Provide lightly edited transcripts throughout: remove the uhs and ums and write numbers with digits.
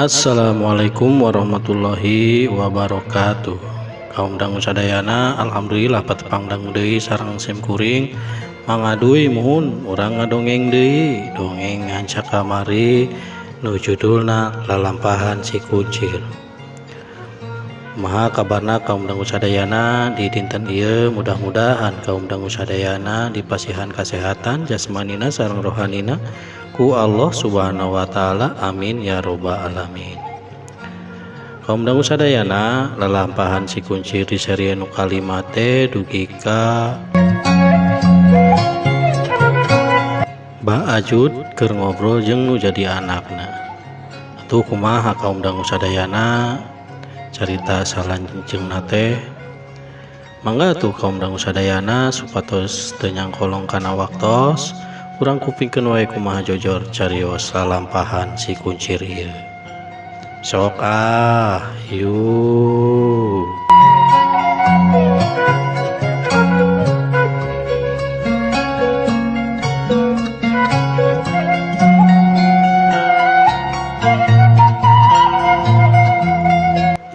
Assalamualaikum warahmatullahi wabarakatuh. Kaum dangu sadayana, alhamdulillah patepang dangu deui sareng sim kuring mangaduy muhun urang ngadongeng deui dongeng ngancak kamari nu judulna lalampahan si kuncir. Maha kabarna kaum dangu sadayana di dinten ieu mudah-mudahan kaum dangu sadayana dipasihan kesehatan jasmanina sareng rohanina ku Allah subhanahu wa ta'ala, amin ya robbal alamin. Kaum dangu sadayana lalampahan si kuncir di seri nu kalimate dugi ka Mbah Ajud keur ngobrol jeung nu jadi anakna. Atuh kumaha kaum dangu sadayana carita salanjengna teh? Mangga tuh kaum dangu sadayana supados teu nyangkolong kana waktos kurang kupingkeun wae kumaha jojor carios lalampahan si kuncir ieu. Sok yuk.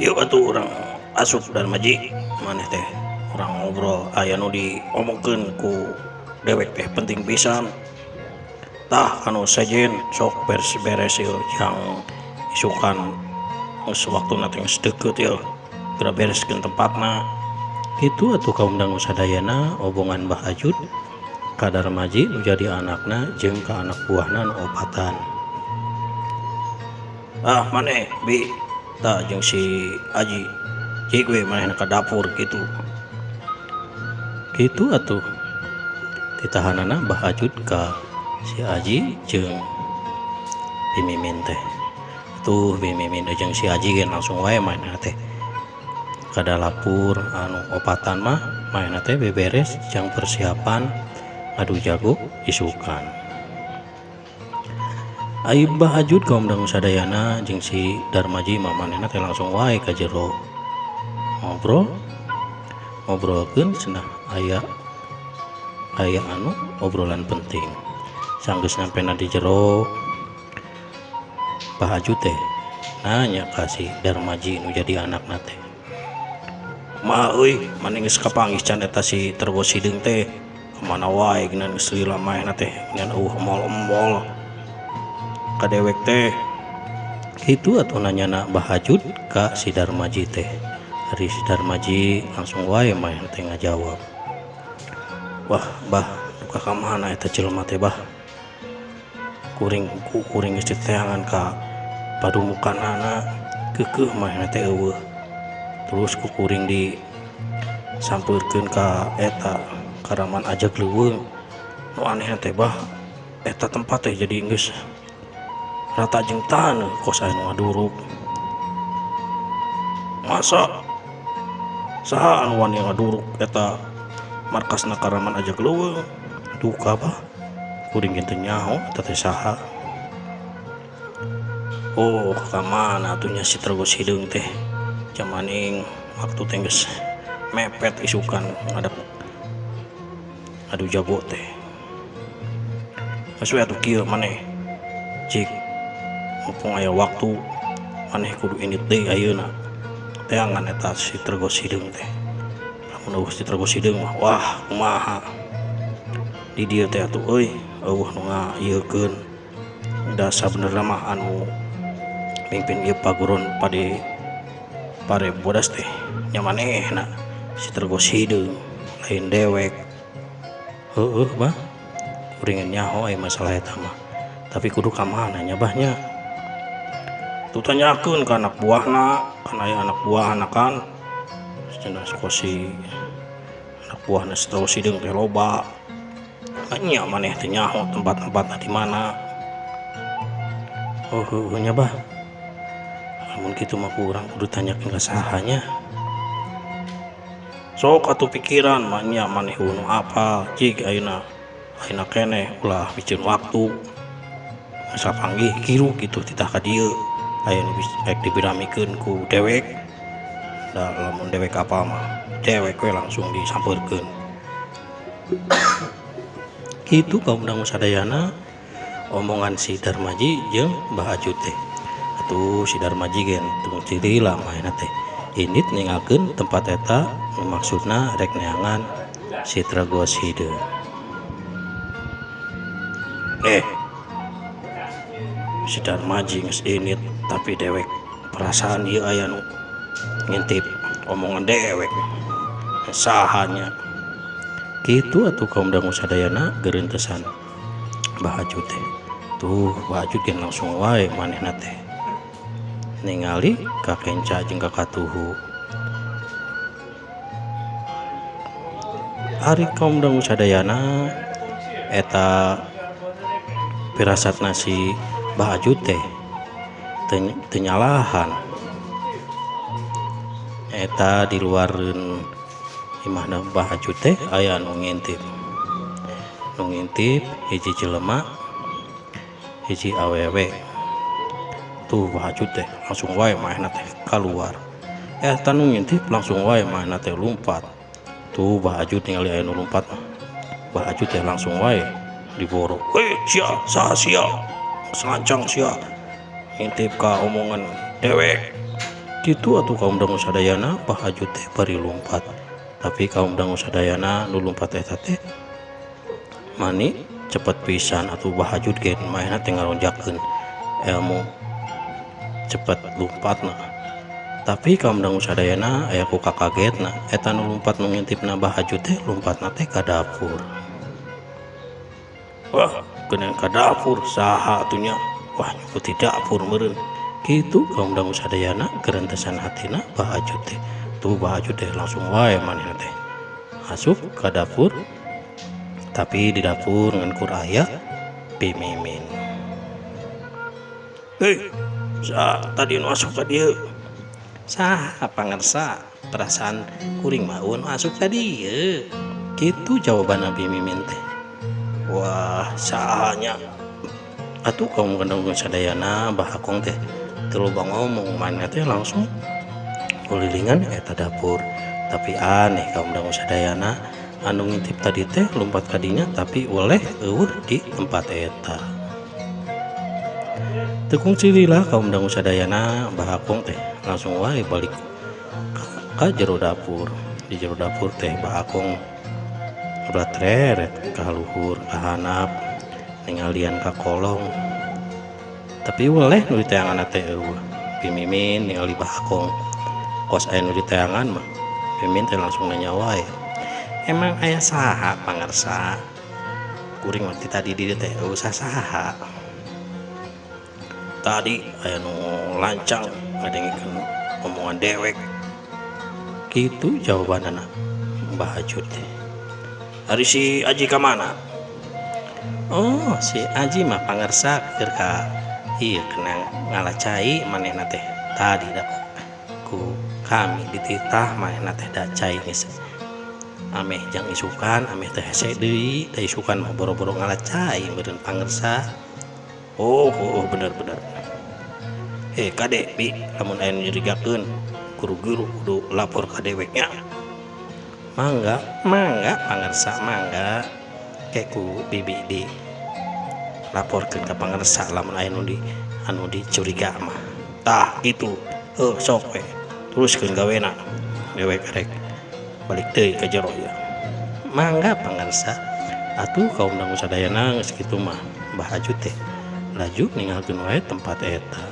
Yuk atuh urang asup dan maji maneh teh urang ngobrol aya nu diomongkeun ku dewek teh penting pisan. Tah anu sajen sok beres-beres ieu yang isukan sewaktuna teh geus deukeut ieu geura bereskeun tempatna. Kitu atuh kaum dangu sadayana obongan Mbah Ajud ka Darmaji nu jadi anakna jeung ka anak buahna nu opatan. Maneh Bi tah jeung si Aji cik we manehna ka dapur kitu. Kitu atuh ditahanana Mbah Ajud ka si Aji jeung Bimimin teh. Tuh Bimimin jeung si Aji gen langsung wae mainna teh ka dapur anu opatan mah mainna teh beberes jang persiapan adu jago isukan. Ai Mbah Ajud kaum dangu sadayana jeung si Darmaji mah manehna teh langsung wae ka jero ngobrolkeun cenah aya anu obrolan penting. Sanggeus nampena di jero Mbah Ajud teh nanya ka si Darmaji nu jadi anakna teh, "Ma euy, maneh geus kapanggih can eta si Tergos Hideung teh? Kemana wae geuna geus lila maehna teh ngan emol-emol ka dewek teh?" Kitu atuh nanyana Mbah Ajud ka si Darmaji teh. Ari si Darmaji langsung wae maehna teh ngajawab, "Wah, Mbah, duka ka mana eta jelema teh, Bah? Kuring geus diteangan ka padumukanana keukeuh manehna teh eueuh. Terus ku kuring disampeurkeun ka eta karaman ajag leuweung. Nu anehna teh, Bah, eta tempat teh jadi geus rata jeung taneuh kos aya nu ngaduruk. Masa saha anu wani ngaduruk eta markasna karaman ajag leuweung? Duka, Bah. Kuring teu nyaho eta teh saha." "Oh, ka mana atuh nya si Tergos Hideung teh? Jamaning waktu teh geus mepet isukan ngadep adu jago teh. Geus we atuh kieu maneh. Cik mumpung aya waktu maneh kudu init deui ayeuna. Teangan eta si Tergos Hideung teh. Lamun si Tergos Hideung mah wah kumaha. Di dieu teh atuh euy eueuh nu ngaieukeun da sabenerna mah anu mimpin ieu paguron pare bodas teh nya manehna si Tergos Hideung lain dewek." "Heueuh, Bah, kuring nyaho aya masalah eta mah. Tapi kudu ka mana nya, Bah nya?" "Tuh tanyakeun ka anak buahna, kan aya anak buahna kan." Cenah si anak buahna si Tergos Hideung teh loba. Nya maneh teh nyaho tempat-tempatna di mana. "Oh, heueuh nya, Bah. Lamun kitu mah urang kudu tanyakeun ka saha nya?" "Sok atuh pikiran mah nya maneh nu apa cik ayeuna keneh ulah biceun waktu. Geus kapanggih kiru kitu titah ka dieu aya nu rek dibiramikeun ku dewek. Da lamun dewek apa mah dewek we langsung disampeurkeun." Kitu kaum dangu sadayana omongan si Darmaji jeung Mbah Ajud teh. Tuh si Darmaji gen tunggu ciri lah main teh ini ninggalkeun tempat eta maksudna rek neangan si Tragoside. Si Darmaji geus init tapi dewek perasaan ieu aya nu ngintip omongan dewek sahanya kitu atuh kaum dangu sadayana gerentesan Bahajut teh. Tuh Bahajut gen langsung wae manehna teh ningali ka Kenca jeung ka Katuhu. Ari kaum dangu sadayana eta pirasatna si Bahajut teh teu nyalahan. Eta di luareun imahna Bahajut teh aya nu ngintip hiji jelema hiji awewe. Tuh Bahajut teh langsung wae maehna teh keluar. Eta nu ngintip langsung wae maehna teh lumpat. Tuh Bahajut ningali aya nu lumpat Bahajut teh langsung wae diboro. Sia saha sia selancang sia ngintip ka omongan dewek. Kitu atuh kaum dangu sadayana Bahajut teh bari lumpat. Tapi kaum dangu sadayana nu lumpat eta teh mani cepet pisan atuh Bahajut gen maehna teh ngaronjakeun ilmu cepet lumpatna. Tapi kaum dangu sadayana aya ku kakagetna eta nu lumpat nu ngintipna Bahajut teh lumpatna teh ka dapur. Wah keunang ka dapur saha atunya, wah nyukuti dapur meureun. Kitu kaum dangu sadayana gerentesan hatina Bahajut teh. Tuh Bahajut teh langsung wae manehna teh asup ka dapur. Tapi di dapur ngan kur aya Pimimin. Sa tadi nu asup ka dieu saha pangarsa perasaan kuring mah nu asup ka dieu. Kitu jawabanna Pimimin teh. Wah sahanya atuh kaum dangu sadayana Bahakong teh teu loba ngomong manehna teh langsung kulilingan eta dapur. Tapi aneh kaum dangu sadayana anu ngintip tadi teh lompat kadinya tapi oleh eueuh di tempat eta. Tekung cirilah kaum dangu sadayana Bahakong teh langsung wae balik ka jero dapur. Di jero dapur teh Bahakong udah treret ka luhur ka handap ningalian ka kolong. Tapi oleh nu diteangan teh eueuh. Pimimin ningali Bahakong kos aya nu diteangan mah Pimimin teh langsung nanya wae. Emang aya saha pangarsa? Kuring mah tadi di teh usah saha. Tadi aya nu lancang ngadengikeun omongan dewek. Kitu jawabanana Bahajut teh. Ari si Aji ka mana? Oh, si Aji mah pangarsa keur ka ieu kenang ngalacai manehna teh. Tadi da ku kami dititah manehna teh da cai geus. Ameh jang isukan, ameh teh hese deui, teh isukan mah boro-boro ngalacai meureun pangarsa. Oh bener. Kade bi lamun aya nyerigakeun guru-guru kudu lapor ka deweknya. Mangga pangarsa mangga. Keku bibi di laporkeun ka pangarsa lamun aya anu dicuriga mah. Tah gitu. Sok we. Teruskeun gawena. Dewek rek balik deui ka jero ya. Mangga pangarsa. Atuh kaum dangu sadayana geus kitu mah Bahajut teh laju ninggalkeun wae tempat eta.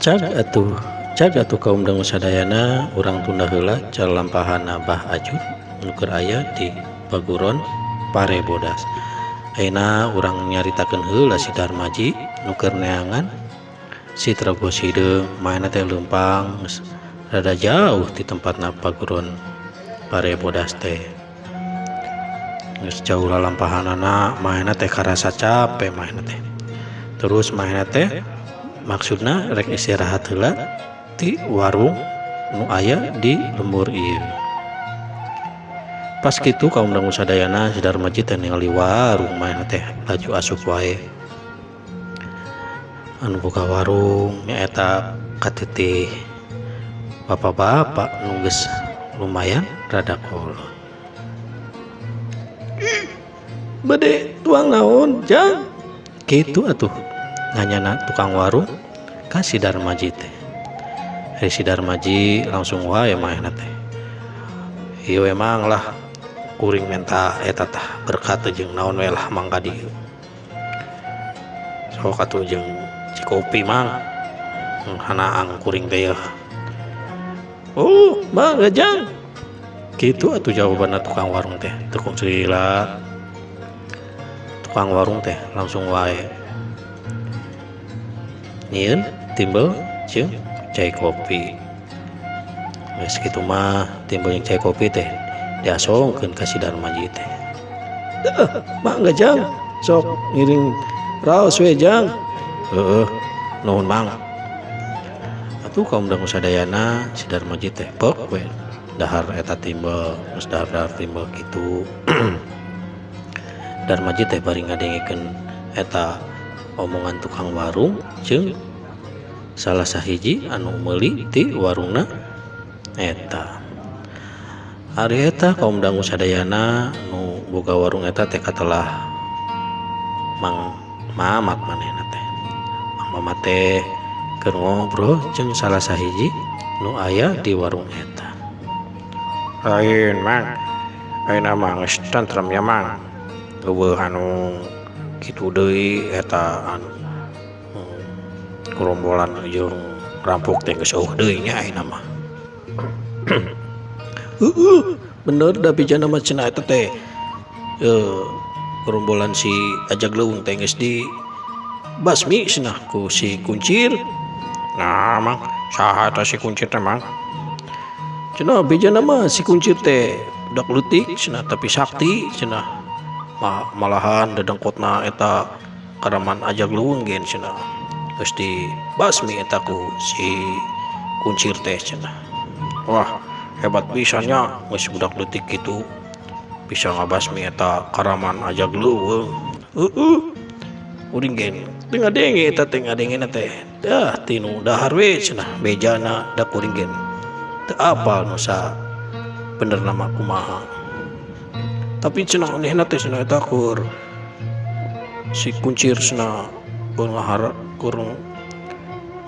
Cag atuh kaum dangu sadayana urang tunda heula calalampahanna Bahajut nu keur aya di Paguron Parebodas. Ayeuna urang nyaritakeun heula si Darmaji nu keur neangan si Tragoside maena teh leumpang rada jauh di tempatna Paguron Parebodas teh. Geus jauh lalampahanana maena teh karasa capek maena teh. Terus maena teh maksudna rek istirahat heula ti warung nu aya di lembur ieu. Pas kitu kaum dangu sadayana si Darmaji teh ningali warung maena teh laju asup wae. Anu buka warung nyaeta KTT bapak-bapak nungges lumayan rada kolot. Bade tuang naon Jang? Gitu atuh nanyana tukang warung ka si Darmaji teh. Si Darmaji langsung wae maena teh. Ieu emang lah kuring minta eta tah berkat jeung naon we lah mangga dieu. Sok atuh jeung cikopi mang hanaang kuring teh ya. Oh, mangga Jang. Gitu atuh jawabanna tukang warung teh. Tekung sila tukang warung teh langsung wae nyieun timbel jeung cai kopi. Geus kitu mah timbel jeung cai kopi teh diasongkeun ka si Darmaji teh. Mangga Jang, sok ngiring raos we Jang. Heeh, nuhun Mang. Atuh kaum dangu sadayana si Darmaji teh pek we dahar eta timbel, geus dahar timbel kitu. Darmaji teh bari ngadengikeun eta omongan tukang warung jeung salah sahiji anu meuli ti warungna eta. Ari eta kaum dangu sadayana nu boga warung eta teh katelah Mang Mamat manehna teh. Mang Mamat teh keur ngobrol jeung salah sahiji nu aya di warung eta. Lain Mang, ayeuna mah geus tentrem ya Mang. Eueuh anu kitu deui eta anu gerombolan jeung rampok teh geus eueuh deui nya ayeuna mah. Bener da pijana mah cenah eta teh gerombolan si Ajag Leuweung teh geus di basmi cenah ku si Kuncir. Nah Mang, saha eta si Kuncir teh Mang? Cenah pijana mah si Kuncir teh budak leutik cenah tapi sakti cenah. Malahan dadengkotna eta karaman Ajag Leuweung gen cenah geus dibasmi eta ku si Kuncir teh cenah. Wah, hebat pisannya geus budak leutik kitu bisa ngabasmi eta karaman Ajag Leuweung. Uring gen teu ngadenge eta teh ngadengena teh. Dah tinu dahar we cenah bejana da kuring gen teu apal nu sa bener nama kumaha. Tapi cenah anehna teh cenah eta keur si Kuncir cenah ngahara keur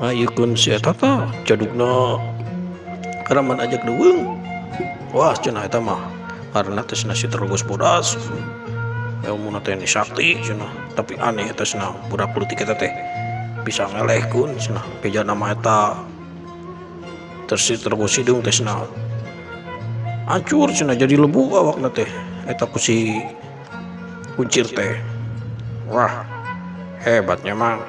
ngayekeun si eta tah jadugna karaman Ajag Leuweung. Wah cenah eta mah karena teh cenah si Tergos bodas ilmuna teh sakti cenah. Tapi aneh eta cenah budak leutik eta teh bisa ngelehkeun cenah bejana mah eta si Tergos Hideung teh cenah hancur cenah jadi lebu awakna teh eta ku si Kuncir teh. Wah, hebatnya Mang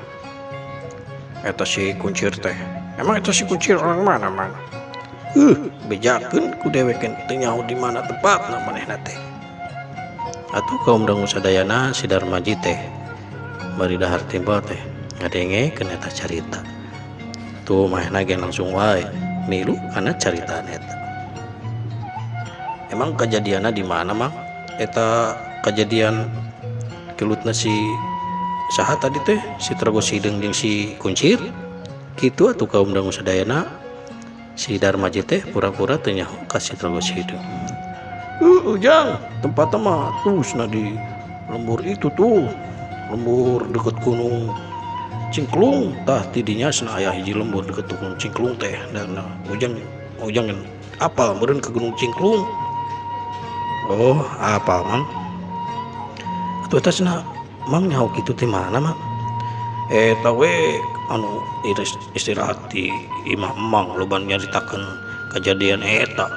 eta si Kuncir teh. Emang eta si Kuncir orang mana Mang? Bejakeun ku deweken teu nyaho di mana tempatna manehna teh. Atuh kaum dangu sadayana si Darmaji teh bari dahar timbal teh ngadengekeun eta carita. Tuh manehna ge langsung wae milu kana caritaan eta. Emang kejadianna di mana Mang? Eta kejadian kelutna si saha tadi teh si Tergos Hideung jeung si Kuncir kitu atuh kaum dangu sadayana si Darmaji teh pura-pura teu nyaho ka si Tergos Hideung. Jang, tempatna mah tuh cenah di lembur itu tuh, lembur deket Gunung Cingklung. Tah tidinya cenah aya hiji lembur deket Gunung Cingklung teh. Dan ujang apal meureun ke Gunung Cingklung. Oh, apal Mang. Atuh eta cenah Mang nyaho kitu teh mana Mang? Eta we anu istirahat di imah Mang loban nyaritakeun kejadian eta.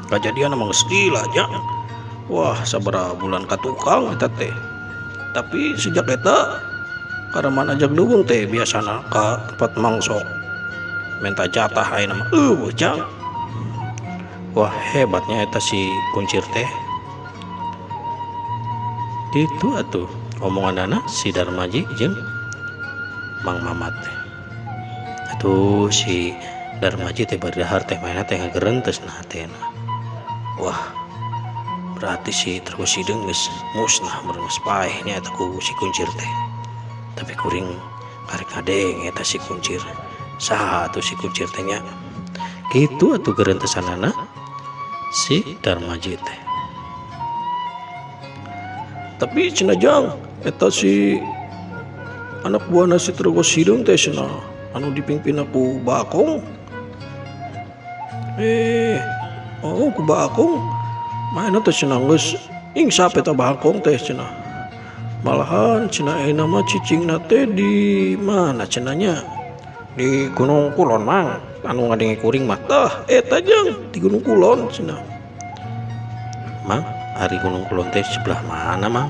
Kejadian emang geus gila Jang. Wah, sabaraha bulan ka tukang eta teh. Tapi sejak eta karaman Ajag Leuweung teh biasana ka tempat Mang sok minta jatah ayeuna mah Jang. Wah, hebatnya eta si Kuncir teh. Gitu atuh omonganna si Darmaji jeung Mang Mamat teh. Atuh si Darmaji teh bari dahar teh mainna teh ngagerenteus na hatena. Wah, berarti si Tergos Hideung geus musnah meureun geus paeh nya eta ku si Kuncir teh. Tapi kuring karek ngadeng eta si Kuncir. Saha atuh si Kuncir teh nya? gitu atuh gerentesanana si Darmaji teh. Tapi cenah jang eta si anak buahna si Trogosideung teh cenah anu dipimpin aku Bakong. Ku Bakong mainna teh cenah geus ingsap eta Bakong teh cenah. Malahan cenah ayeuna mah cicingna teh di mana cenahnya? Di Gunung Kulon mang. Anu ngadenge kuring mah tah eta jang di Gunung Kulon cenah. Mang, ari Gunung Kulon teh sebelah mana, Mang?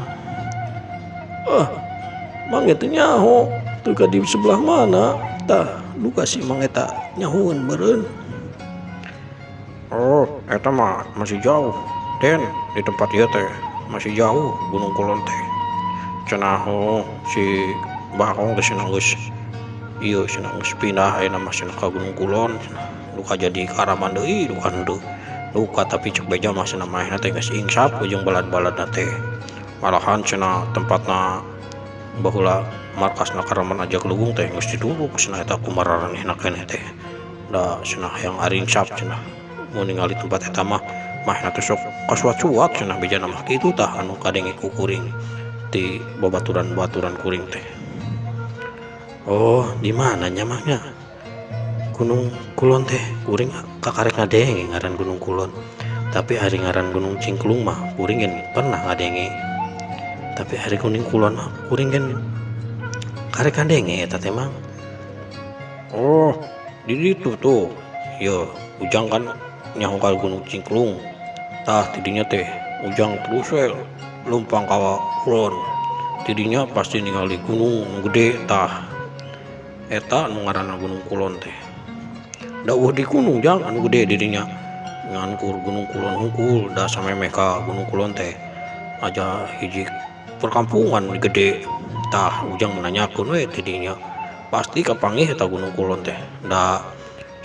Mang eta nyaho teu ka di sebelah mana? Tah, lu kasih Mang eta nyahoeun meureun. Oh, eta mah masih jauh. Den, di tempat ieu teh masih jauh Gunung Kulon teh. Cenah si Bakong teh cenah geus ieu cenah geus pindah ayeuna mah cenah ka Gunung Kulon cenah. Luka jadi karaman deui luka henteu. Luka tapi cek beja mah cenah maehna teh geus ingsap ujung balad-baladna teh. Malahan cenah tempatna baheula markasna Karaman Ajak Leuweung teh geus diduduk cenah eta kumararanehna keneh teh. Da cenah hayang ari ingsap cenah. Mun ningali tempat eta mah maehna teh sok kasuat-suat cenah bejana mah kitu tah anu kadenge ku kuring di babaturan-baturan kuring teh. Oh, di mana nya mahnya? Gunung Kulon teh kuring kakarek ngadenge ngaran Gunung Kulon. Tapi hari ngaran Gunung Cingklung mah kuring gen pernah ngadenge. Tapi hari Gunung Kulon mah kuring gen karek ngadenge eta teh Mang. Oh, di ditu tuh. Yo, ujang kan nyaho ka Gunung Cingklung. Tah tidinya teh ujang terus we lumpang ka kulon. Tidinya pasti ningali gunung gede tah. Eta anu ngaranna Gunung Kulon teh. Da di gunung jang anu gede dirinya. Ngan kur Gunung Kulon hungkul da samemeh ka Gunung Kulon teh. Aja hiji perkampungan gede. Tah ujang menanyakeun we tidinya. Pasti kapanggih eta Gunung Kulon teh. Da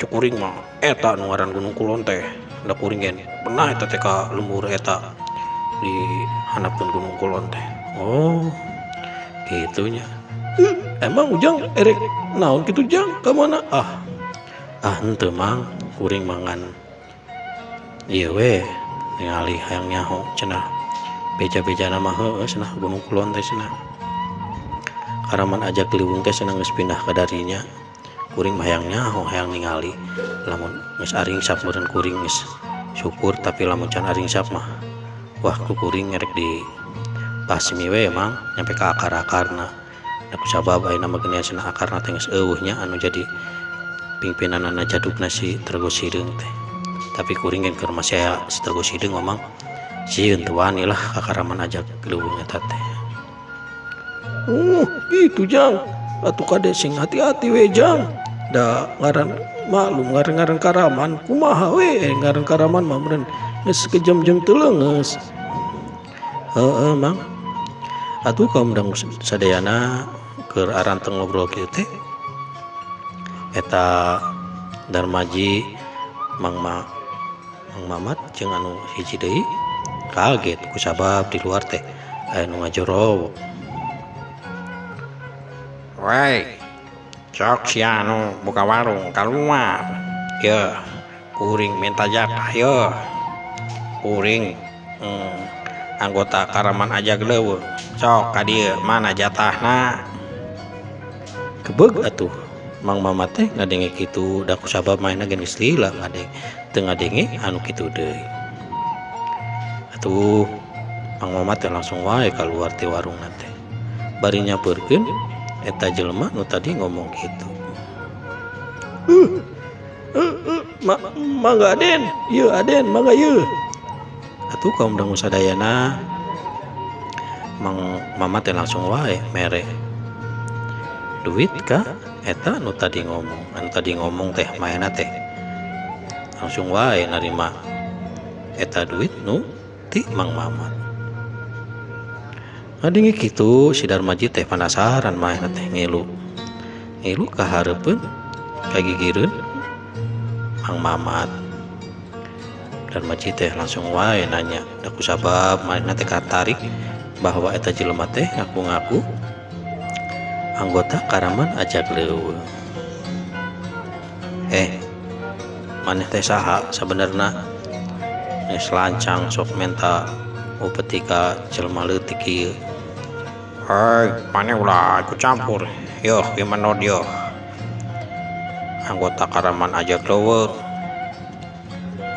cukuring mah eta anu ngaran Gunung Kulon teh. Da kuring gen pernah eta teh ka lembur eta di hanapeun Gunung Kulon teh. Oh, gitunya. Emang ujang erek naon kitu jang ka mana? Henteu Mang, kuring mangan ieu we ningali hayang nyaho cenah beja-bejana mah heueuh cenah Gunung Kulon teh cenah. Karaman Ajak Leuweung teh cenah geus pindah ka darinya. Kuring mah hayang nyaho hayang ningali lamun geus ari ingsap meureun kuring geus syukur, tapi lamun can ari ingsap mah wah ku kuring ngerek di basmi we Mang nyampe ka akar-akarna. Da kusabab ayeuna mah geuning cenah akarna teh geus eueuhnya anu jadi pimpinanana jadukna si Trogosideung teh. Tapi kuring gen keur masih si Trogosideung ngomong sieun teu wani lah ka Karaman Ajak Leuweung eta teh. Gitu jang. Atuh kade sing hati-hati we jang. Da ngaran maklum ngaran Karaman kumaha we ngaran Karaman mah meureun geus kejam-jam teu leungeus. Heeh Mang. Atuh kaum dang sadayana keur aranteng ngobrol kieu teh eta Darmaji Mang Mamat jeung anu hiji deui kaget kusabab di luar teh aya nu ngajorow. Wai, sok si anu buka warung kaluar. Ye, kuring minta jatah ye. Kuring anggota Karaman Ajak Leuweung. Sok ka dieu mana jatahna? Kebeug atuh Mang Mamat teh ngadenge kitu da kusabab maena geus lila ngadenge teu ngadenge anu kitu deui. Atuh Mang Mamat teh langsung wae kaluar ti warungna teh. Bari nyampeurkeun eta jelema nu tadi ngomong kitu. Mangga Aden, ieu Aden, mangga ieu. Atuh kaum dangu sadayana Mang Mamat teh langsung wae mere duit ka eta anu tadi ngomong teh maena teh langsung wae narima eta duit nu ti Mang Mamat. Ngadenge kitu si Darmaji teh penasaran maena teh ngilu ka hareupeun kagigireun Mang Mamat. Darmaji teh langsung wae nanya da kusabab maena teh katarik bahwa eta jelema teh ngaku-ngaku anggota Karaman Ajak Leuweung. maneh teh saha sebenarnya geus lancang sok menta upeti ka jelema leutik ieu. Maneh ulah ikut campur. Yo gimana yo? Anggota Karaman aja leuweung.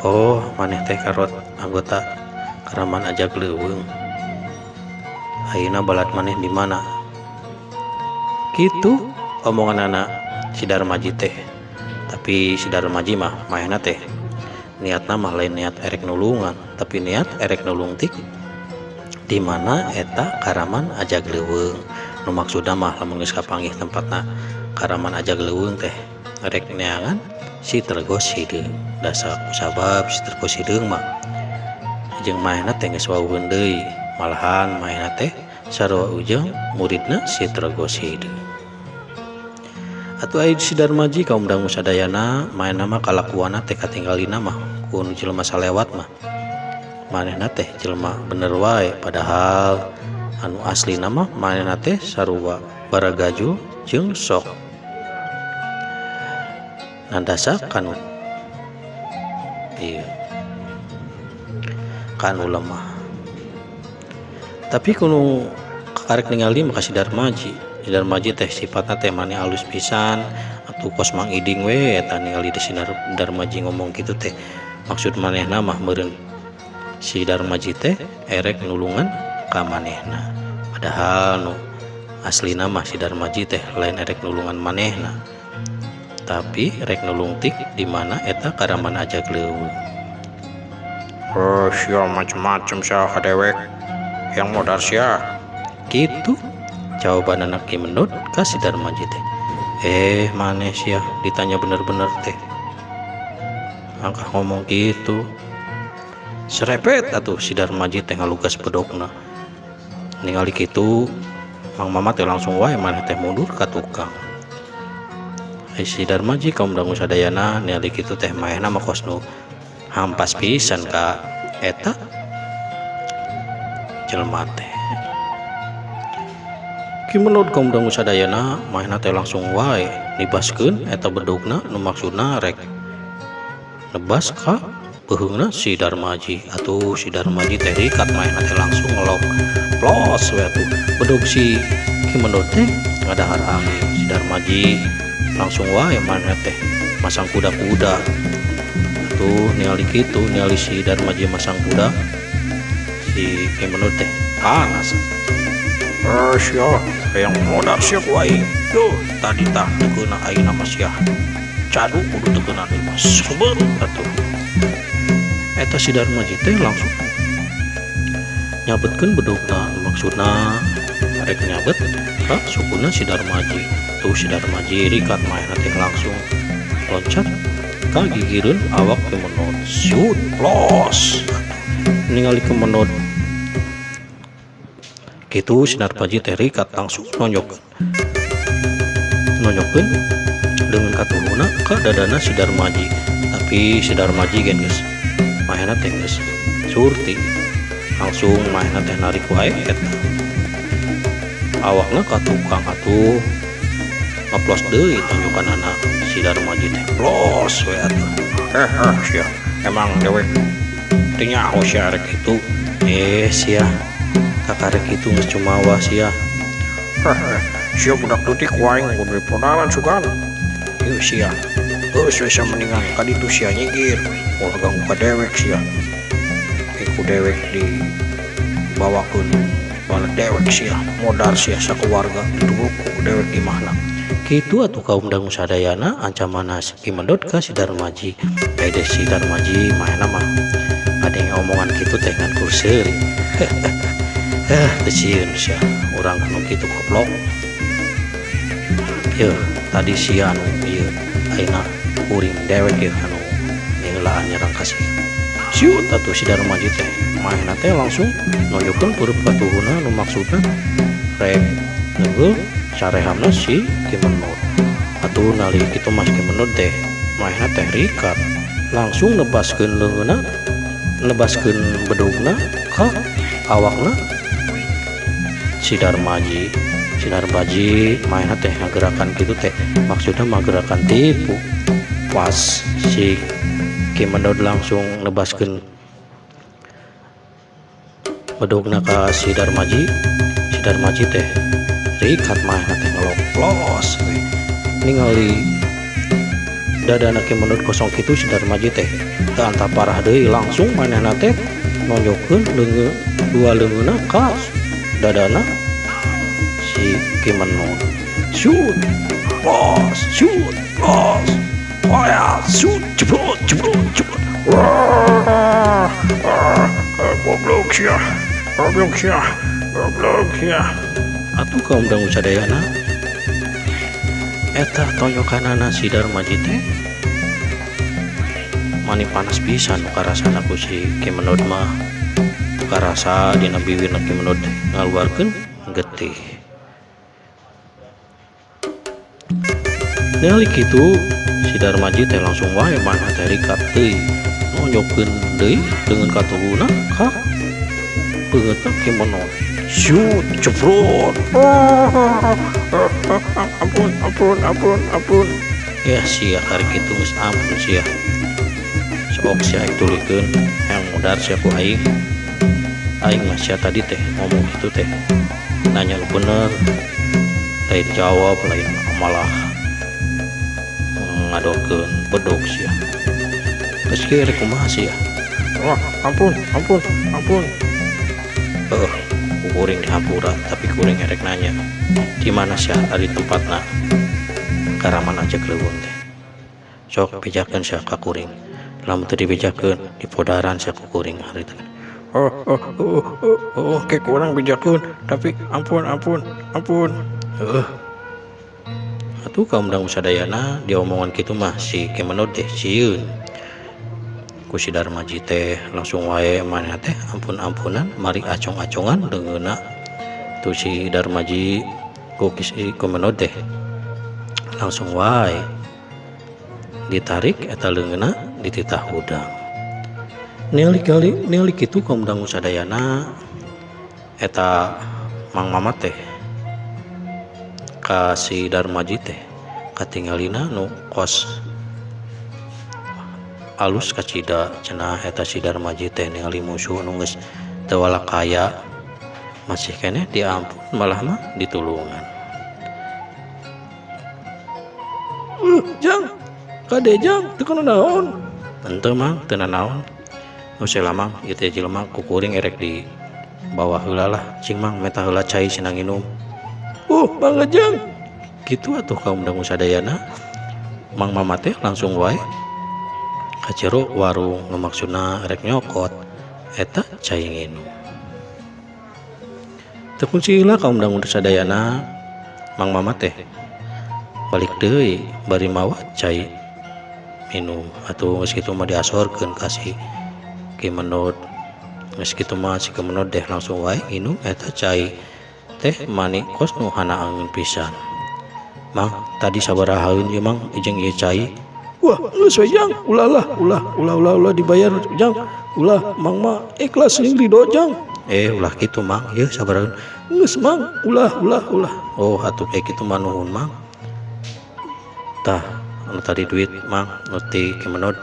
Oh, maneh teh karot anggota Karaman aja leuweung. Ayeuna balad maneh di mana? Gitu omongan anak si Darmaji teh. Tapi si Darmaji mah maena teh niatna mah lain niat erek nulungan, tapi niat erek nulung tik di mana eta Karaman aja leuweung. Nu maksudna mah lamun geus kapanggih tempatna Karaman aja leuweung teh erek neangan si Tergos Hideung. Dasa sabab si Tergos Hideung mah jeung maena teh geus wawuheun deui, malahan maena teh sarua ujang muridna si Tergos Hideung. Atuh aya si Darmaji kaum dangu sadayana maena mah kalakuanna teh katinggalina mah ku nu jelema salewat mah manehna teh jelema bener wae, padahal anu aslina mah manehna teh sarua baragajul jeung sok nandasa kanu ieu kanu lemah. Tapi kuno karek ningali maka si Darmaji teh sifatna teh mani alus pisan atuh kos Mang Iding we eta ningali di sinar Darmaji ngomong gitu teh maksud manehna mah meureun si Darmaji teh erek nulungan ka manehna, padahal nu aslina mah si Darmaji teh lain erek nulungan manehna tapi rek nulung tik di mana eta Karaman aja leuweung. Sia macem-macem sia kadewek yang modal sia gitu jawaban anak Ki Menut ka si Darmaji teh. Maneh sia ditanya bener-bener teh angkah ngomong gitu serepet atuh si Darmaji teh ngalugas bedogna. Ningali kitu Mang Mamat teh langsung wae maneh teh mundur ka tukang. Si Darmaji kaum dangu sadayana ningali kitu teh maehna mah kos nu hampas pisan ka eta jelema teh. Ki Menut kaum dangu sadayana maehna teh langsung wae nibaskeun eta bedugna nu maksudna rek nebas ka beuheungna si Darmaji. Atuh si Darmaji teh rikat maehna teh langsung ngelok plos we atuh bedug si Ki Menut teh ngadahar angin. Si Darmaji langsung wae maehna teh masang kuda-kuda. Atuh ningali kitu ningali si Darmaji masang kuda si Ki Menut teh panas. Sia yang modal sia wae. Tuh tadi tah tekeuna ayeuna mah sia. Cadu kudu tekeuna deui mah sober atuh. Eta si Darmaji teh langsung nyabetkeun bedugna maksudna rek nyabet ka sukuna si Darmaji. Tuh si Darmaji rikat maehna teh langsung loncat ka gigireun awak Ki Menut. Siut plos. Ningali Ki Menut kitu si Darmaji teh rikat langsung nonjokkeun dengan katuhuna ka dadana si Darmaji. Tapi si Darmaji gen geus maehna teh geus surti langsung maehna teh narik wae eta awakna ka tukang. Atuh ngaplos deui tonjokanana si Darmaji teh plos we atuh. Sia emang dewek teu nyaho sia rek kitu. Sia kakarek itu geus cumawa sia. Sia budak leutik wae kudu diponaran sugan. Ieu sia geus we mendingan ka ditu sia nyigir ulah ganggu ka dewek sia. Ku dewek dibawakeun bala dewek sia modal sia sakeluarga ditunggu ku dewek di mana. Kitu atuh kaum dangu sadayana ancamanna Ki Menut ka si Darmaji. Ede si Darmaji maehna mah ada yang omongan kitu teh ngan kurseuri. Teu sieun sia urang anu kitu goblok. Yeuh tadi sia anu ieu ayeuna kuring dewek ieu anu ningeulaan nyerang kasih. Siut atuh si Darmaji teh maehna teh langsung nonjokkeun peureub katuhuna nu maksudna rek neugeul sarehamna si Ki Menut. Atuh nali kitu mas Ki Menut teh maehna teh rikat langsung nebaskeun leungeunna nebaskeun bedugna ka awakna si Darmaji. Si Darmaji maehna teh ngagerakan kitu teh maksudna mah gerakan tipu. Pas si Ki Menod langsung nebaskeun bedogna ka si Darmaji. Si Darmaji teh rikat mah teh ngeloplos ningali dadana Ki Menod kosong kitu. Si Darmaji teh teu anta parah deui langsung manehna teh nonjokkeun dua leungeunna ka dadana si Ki Menod. Shoot los oh ya shoot ceprot goblok sia atuh kaum dangu sadayana eta tonjokanana si Darmaji teh mani panas pisan nu karasana ku si Ki Menod mah. Karasa dina bibirna Ki Menod ngaluarkeun getih. Ningali kitu si Darmaji teh langsung wae maneh teh rikat teuing nonjokkeun deui dengan katuhuna ka beungeutna Ki Menod. Shoot ceprot ampun ya sia kari kitu geus ampun sia sok sia tulikeun yang mudar sia ku aing mah sia tadi teh ngomong kitu teh nanya lu bener lain jawab lain malah ngadokeun bedog sia geus kieu rek kumaha sia. Wah ampun kuring di hampura tapi kuring erek nanya di mana sih ari tempatna karaman aja keleuweung teh sok bejakeun sia ka kuring lamun teu dibejakeun di podaran sia ku kuring hari teh. Ke kurang bejakeun tapi ampun atuh kaum dangu sadayana diomongan kitu mah si Ki Menod teh sieun ku si Darmaji teh langsung wae maneh teh ampun-ampunan mari acong-acongan leungeunna tu si Darmaji ku si Ki Menod teh langsung wae ditarik eta leungeunna dititah udang. Ningali kitu kaum dangu sadayana eta Mang Mamat teh ka si Darmaji teh katinggalina nu kos alus kacida cenah eta si Darmaji teh ningali musuh nu geus teu walak kaya masih keneh diampun malah mah ditulungan. Jang kade jang teu kana naon henteu Mang teu naon nu sela Mang ieu teh jelema ku kuring erek di bawah heula lah cing Mang meta heula cai cenah nginum. Bangga jang kitu atuh kaum dangu sadayana Mang Mamat teh langsung wae ka jero warung nu maksudna rek nyokot eta cai nginum. Teu kuncilah kaum dangu sadayana Mang Mamat teh balik deui bari mawa cai minum atuh geus kitu mah diasorkeun ka si Ki Menod. Geus kitu mah si Ki Menod teh langsung wae nginum eta cai teh mani kos nu hanaangeun pisan. Mang tadi sabaraha heun ieu Mang ijeng ieu cai. Wah geus we jang ulah dibayar jang ulah Mang mah ikhlas jeung ridho jang. Ulah kitu Mang ieu sabaraha geus Mang ulah. Oh atuh kayak kitu mah nuhun Mang. Tah anu tadi duit Mang nu ti Ki Menod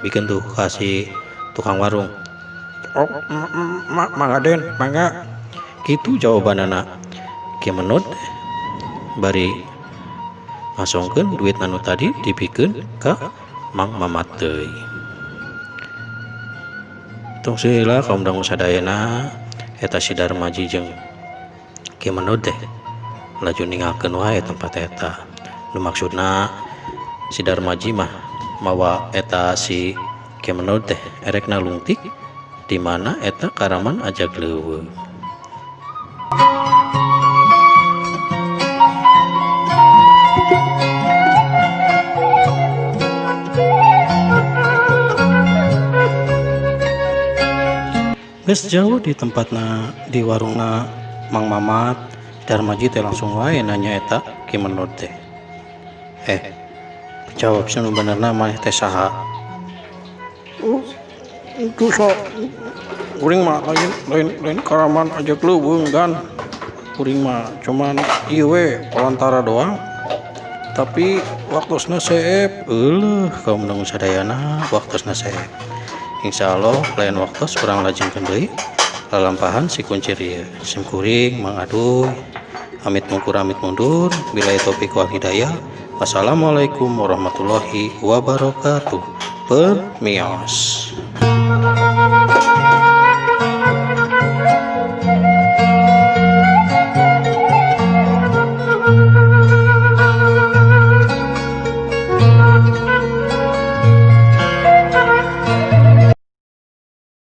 bikin tuh kasih tukang warung. Mangaden mangga kitu jawabanana Ki Menod bari ngasongkeun duit anu tadi dipikeun ka Mang Mamat teuing. Tong sila kaum dangu sadayana eta si Darmaji jeung Ki Menod teh laju ninggalkeun wae tempat eta. Nu maksudna si Darmaji mah mawa eta si Ki Menod teh erek nalungtik di mana eta karaman ajag leuweung. Geus jauh di tempatna di warungna Mang Mamat, Darmaji teh langsung wae nanya eta Ki Menod teh. Jawab sanu benerna maneh teh saha? Itu sok kuring mah lain karaman ajak leuweung kan. Kuring mah cuman ieu we pelantara doang. tapi waktu seep kaum menunggu sadayana waktu seep. Insya Allah lain waktu kurang lajeng kendai lalampahan si kuncir ya sim kuring mengaduh amit mungkur amit mundur bila topik wal hidayah. Wassalamualaikum warahmatullahi wabarakatuh. Permios.